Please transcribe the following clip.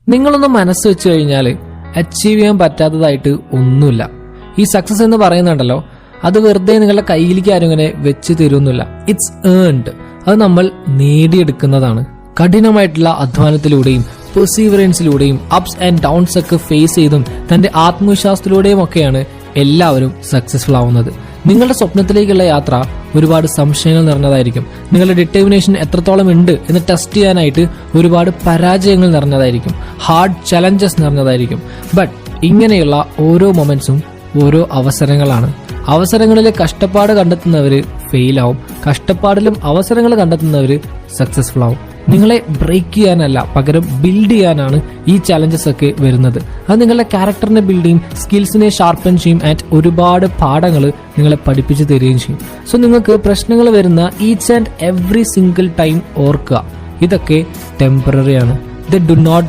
നിങ്ങളൊന്ന് മനസ്സ് വെച്ച് കഴിഞ്ഞാൽ അച്ചീവ് ചെയ്യാൻ പറ്റാത്തതായിട്ട് ഒന്നുമില്ല. ഈ സക്സസ് എന്ന് പറയുന്നുണ്ടല്ലോ, അത് വെറുതെ നിങ്ങളുടെ കയ്യിലേക്ക് ആരും ഇങ്ങനെ വെച്ച് തരുന്നില്ല. It's earned. അത് നമ്മൾ നേടിയെടുക്കുന്നതാണ്. കഠിനമായിട്ടുള്ള അധ്വാനത്തിലൂടെയും പെർസീവറൻസിലൂടെയും അപ്സ് ആൻഡ് ഡൗൺസ് ഒക്കെ ഫേസ് ചെയ്തും തന്റെ ആത്മവിശ്വാസത്തിലൂടെയും ഒക്കെയാണ് എല്ലാവരും സക്സസ്ഫുൾ ആവുന്നത്. നിങ്ങളുടെ സ്വപ്നത്തിലേക്കുള്ള യാത്ര ഒരുപാട് സംശയങ്ങൾ നിറഞ്ഞതായിരിക്കും. നിങ്ങളുടെ ഡിറ്റർമിനേഷൻ എത്രത്തോളം ഉണ്ട് എന്ന് ടെസ്റ്റ് ചെയ്യാനായിട്ട് ഒരുപാട് പരാജയങ്ങൾ നിറഞ്ഞതായിരിക്കും. ഹാർഡ് ചലഞ്ചസ് നിറഞ്ഞതായിരിക്കും. ബട്ട് ഇങ്ങനെയുള്ള ഓരോ മൊമെന്റ്സും ഓരോ അവസരങ്ങളാണ്. അവസരങ്ങളിലെ കഷ്ടപ്പാട് കണ്ടെത്തുന്നവര് ഫെയിൽ ആവും. കഷ്ടപ്പാടിലും അവസരങ്ങൾ കണ്ടെത്തുന്നവര് സക്സസ്ഫുൾ ആവും. നിങ്ങളെ ബ്രേക്ക് ചെയ്യാനല്ല, പകരം ബിൽഡ് ചെയ്യാനാണ് ഈ ചലഞ്ചസ് ഒക്കെ വരുന്നത്. അത് നിങ്ങളുടെ ക്യാരക്ടറിനെ ബിൽഡ് ചെയ്യും, സ്കിൽസിനെ ഷാർപ്പൻ ചെയ്യും, ആൻഡ് ഒരുപാട് പാഠങ്ങൾ നിങ്ങളെ പഠിപ്പിച്ചു തരികയും ചെയ്യും. സോ നിങ്ങൾക്ക് പ്രശ്നങ്ങൾ വരുന്ന each and every single time ഓർക്കുക, ഇതൊക്കെ ടെമ്പററി ആണ്. They do not